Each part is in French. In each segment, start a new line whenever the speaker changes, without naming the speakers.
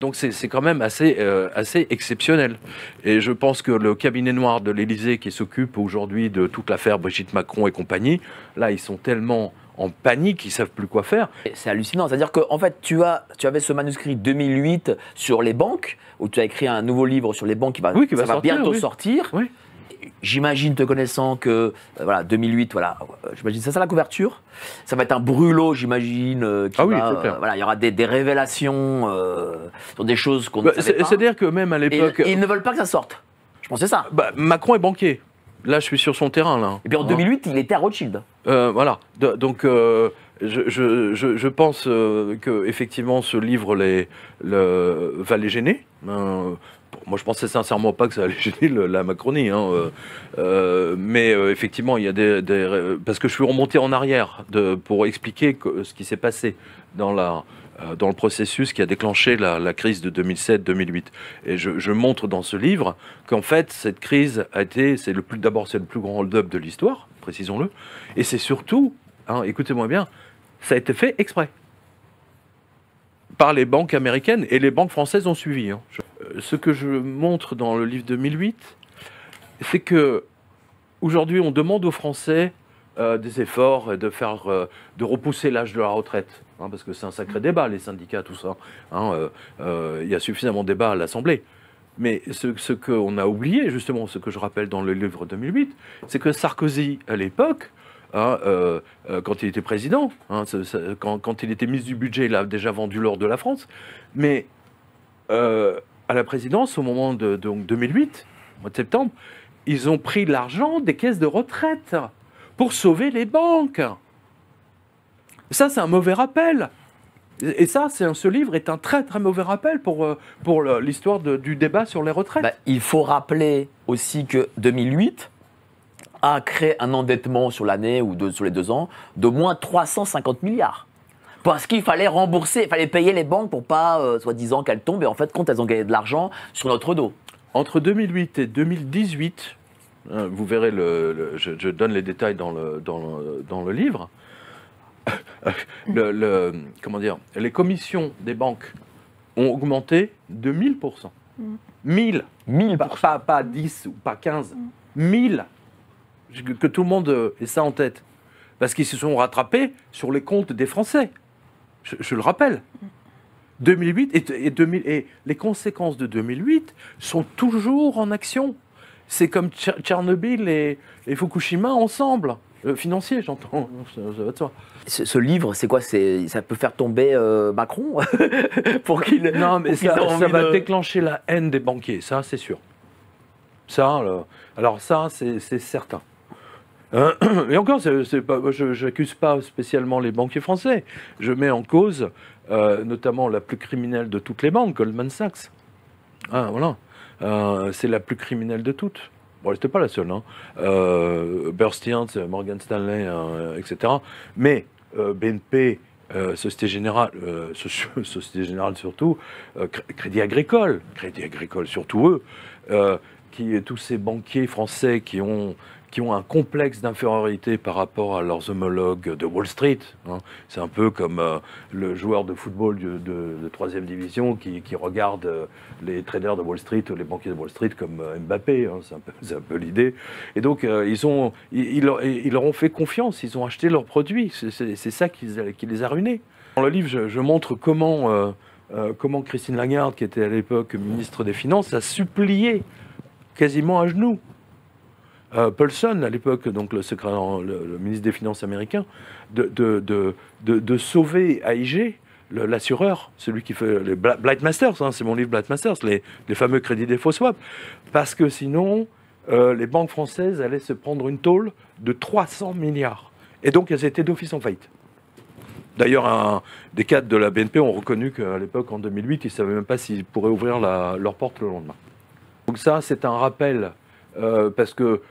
Donc c'est quand même assez exceptionnel. Et je pense que le cabinet noir de l'Élysée qui s'occupe aujourd'hui de toute l'affaire Brigitte Macron et compagnie, là ils sont tellement en panique qu'ils ne savent plus quoi faire.
C'est hallucinant, c'est-à-dire qu'en fait tu avais ce manuscrit 2008 sur les banques, où tu as écrit un nouveau livre sur les banques qui va bientôt sortir.
Oui.
J'imagine, te connaissant, que voilà, 2008, voilà, j'imagine c'est ça la couverture. Ça va être un brûlot, j'imagine. Voilà, il y aura des révélations sur des choses qu'on ne savait pas.
C'est-à-dire que même à l'époque,
ils ne veulent pas que ça sorte. Je pense que c'est ça.
Macron est banquier. Là, je suis sur son terrain là.
Et puis en 2008, il était à Rothschild.
Voilà. Donc je pense que effectivement ce livre va les gêner. Moi, je pensais sincèrement pas que ça allait gêner la Macronie, mais effectivement, il y a parce que je suis remonté en arrière pour expliquer ce qui s'est passé dans le processus qui a déclenché la crise de 2007-2008. Et je montre dans ce livre qu'en fait, cette crise d'abord c'est le plus grand hold-up de l'histoire, précisons-le, et c'est surtout, écoutez-moi bien, ça a été fait exprès par les banques américaines, et les banques françaises ont suivi. Ce que je montre dans le livre 2008, c'est que aujourd'hui on demande aux Français des efforts de repousser l'âge de la retraite, parce que c'est un sacré débat, les syndicats, tout ça. Il y a suffisamment de débats à l'Assemblée. Mais ce qu'on a oublié, justement, ce que je rappelle dans le livre 2008, c'est que Sarkozy, à l'époque, quand il était président, quand il était ministre du budget, il a déjà vendu l'or de la France. Mais à la présidence, au moment de 2008, au mois de septembre, ils ont pris l'argent des caisses de retraite pour sauver les banques. Ça, c'est un mauvais rappel. Et ça, ce livre est un très très mauvais rappel pour l'histoire du débat sur les retraites.
Il faut rappeler aussi que 2008 a créé un endettement sur l'année ou sur les 2 ans de moins 350 milliards. Parce qu'il fallait rembourser, il fallait payer les banques pour pas, soi-disant, qu'elles tombent. Et en fait, quand elles ont gagné de l'argent sur notre dos.
Entre 2008 et 2018, vous verrez, je donne les détails dans le livre, comment dire, les commissions des banques ont augmenté de 1000%. 1000%. Pas 10 ou pas 15. 1000%. Que tout le monde ait ça en tête. Parce qu'ils se sont rattrapés sur les comptes des Français. Je le rappelle. 2008 et les conséquences de 2008 sont toujours en action. C'est comme Tchernobyl et Fukushima ensemble. Financier, j'entends. Ça va de soi.
Ce livre, c'est quoi? Ça peut faire tomber Macron pour qu'il.
Non, mais ça va déclencher la haine des banquiers, ça, c'est sûr. Ça, alors ça, c'est certain. Et encore, je n'accuse pas spécialement les banquiers français. Je mets en cause notamment la plus criminelle de toutes les banques, Goldman Sachs. Voilà. C'est la plus criminelle de toutes. Bon, elle n'était pas la seule. Bernstein, Morgan Stanley, etc. Mais BNP, Société Générale surtout, Crédit Agricole surtout eux, tous ces banquiers français qui ont un complexe d'infériorité par rapport à leurs homologues de Wall Street. C'est un peu comme le joueur de football de 3e division qui regarde les traders de Wall Street, les banquiers de Wall Street comme Mbappé. C'est un peu l'idée. Et donc, ils leur ont fait confiance, ils ont acheté leurs produits. C'est ça qui les a ruinés. Dans le livre, je montre comment Christine Lagarde, qui était à l'époque ministre des Finances, a supplié quasiment à genoux Paulson, à l'époque, donc le ministre des Finances américain, de sauver AIG, l'assureur, celui qui fait les Blight Masters, c'est mon livre Blight Masters, les fameux crédits défaut swap, parce que sinon, les banques françaises allaient se prendre une tôle de 300 milliards. Et donc, elles étaient d'office en faillite. D'ailleurs, des cadres de la BNP ont reconnu qu'à l'époque, en 2008, ils ne savaient même pas s'ils pourraient ouvrir leur porte le lendemain. Donc ça, c'est un rappel. Parce que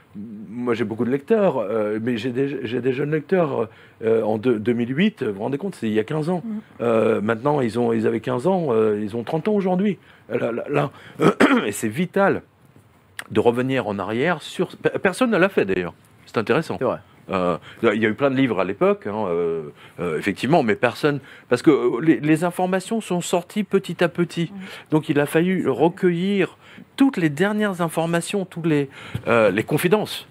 moi j'ai beaucoup de lecteurs, mais j'ai des jeunes lecteurs en 2008, vous vous rendez compte, c'est il y a 15 ans. Maintenant, ils avaient 15 ans, ils ont 30 ans aujourd'hui. Là, et c'est vital de revenir en arrière sur... Personne ne l'a fait d'ailleurs, c'est intéressant.
C'est vrai.
Il y a eu plein de livres à l'époque, effectivement, mais personne... Parce que les informations sont sorties petit à petit. Donc il a fallu recueillir toutes les dernières informations, toutes les confidences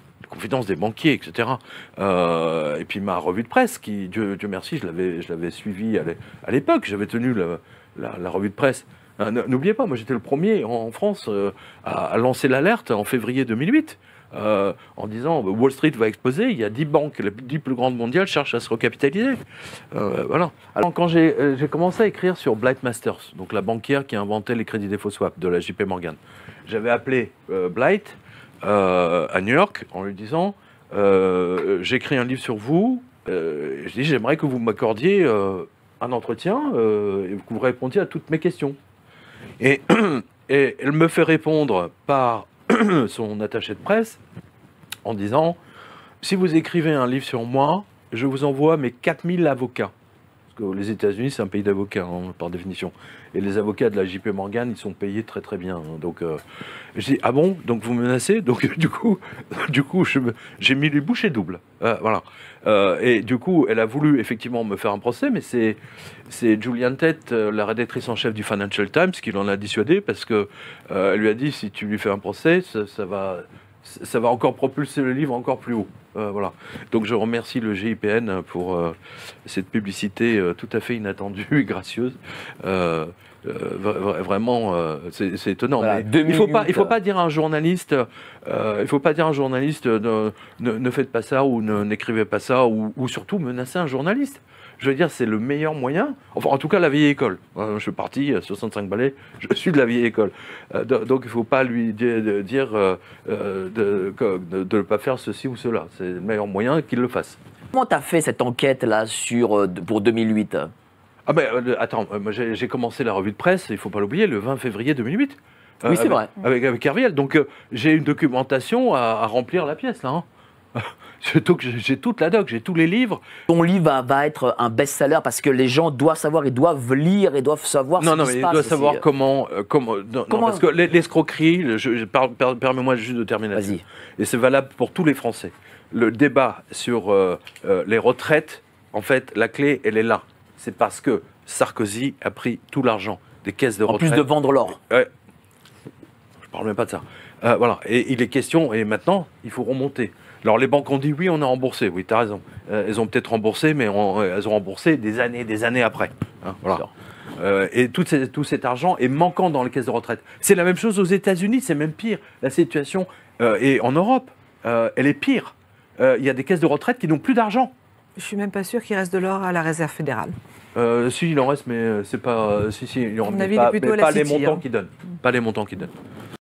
des banquiers, etc. Et puis ma revue de presse, qui, Dieu merci, je l'avais suivie à l'époque. J'avais tenu la revue de presse. N'oubliez pas, moi j'étais le premier en France à lancer l'alerte en février 2008. En disant Wall Street va exploser, il y a 10 banques, les 10 plus grandes mondiales cherchent à se recapitaliser. Voilà. Alors quand j'ai commencé à écrire sur Blight Masters, donc la banquière qui a inventé les crédits défaut swap de la JP Morgan, j'avais appelé Blight à New York en lui disant j'écris un livre sur vous, je dis j'aimerais que vous m'accordiez un entretien et que vous répondiez à toutes mes questions. Et elle me fait répondre par son attaché de presse en disant si vous écrivez un livre sur moi, je vous envoie mes 4000 avocats. Parce que les États-Unis, c'est un pays d'avocats, par définition. Et les avocats de la JP Morgan, ils sont payés très très bien. Donc, je dis, ah bon, donc vous me menacez? Donc, du coup j'ai mis les bouchées doubles. Voilà. Et du coup, elle a voulu effectivement me faire un procès, mais c'est Julian Tett, la rédactrice en chef du Financial Times, qui l'en a dissuadé, parce que elle lui a dit, si tu lui fais un procès, ça va encore propulser le livre encore plus haut. Voilà. Donc je remercie le GIPN pour cette publicité tout à fait inattendue et gracieuse. Vraiment, c'est étonnant.
Voilà,
mais il faut pas dire à un journaliste, ne faites pas ça ou n'écrivez pas ça ou surtout menacer un journaliste. Je veux dire, c'est le meilleur moyen. Enfin, en tout cas, la vieille école. Je suis parti, 65 balais, je suis de la vieille école. Donc, il ne faut pas lui dire de ne pas faire ceci ou cela. C'est le meilleur moyen qu'il le fasse.
Comment tu as fait cette enquête-là pour 2008 ?
Ah ben, attends, moi j'ai commencé la revue de presse, il ne faut pas l'oublier, le 20 février 2008.
Oui, c'est vrai.
Avec Herviel. Donc, j'ai une documentation à remplir la pièce, là. J'ai toute la doc, j'ai tous les livres.
Ton livre va être un best-seller parce que les gens doivent savoir, ils doivent lire, ils doivent savoir ce qui se passe.
Non, mais ils doivent savoir comment parce que l'escroquerie, permets-moi juste de terminer là-dessus. Et c'est valable pour tous les Français. Le débat sur les retraites, en fait, la clé, elle est là. C'est parce que Sarkozy a pris tout l'argent des caisses de retraite.
En plus de vendre l'or.
Je ne parle même pas de ça. Voilà. Et il est question, et maintenant, il faut remonter. Alors les banques ont dit oui, on a remboursé. Oui, tu as raison. Elles ont peut-être remboursé, mais elles ont remboursé des années après. Voilà. Et tout cet argent est manquant dans les caisses de retraite. C'est la même chose aux États-Unis, c'est même pire. La situation, et en Europe, elle est pire. Il y a des caisses de retraite qui n'ont plus d'argent.
Je ne suis même pas sûr qu'il reste de l'or à la réserve fédérale.
Si, il en reste, mais c'est pas... il en
reste pas
les montants qu'ils donnent. Pas les montants qu'ils donnent.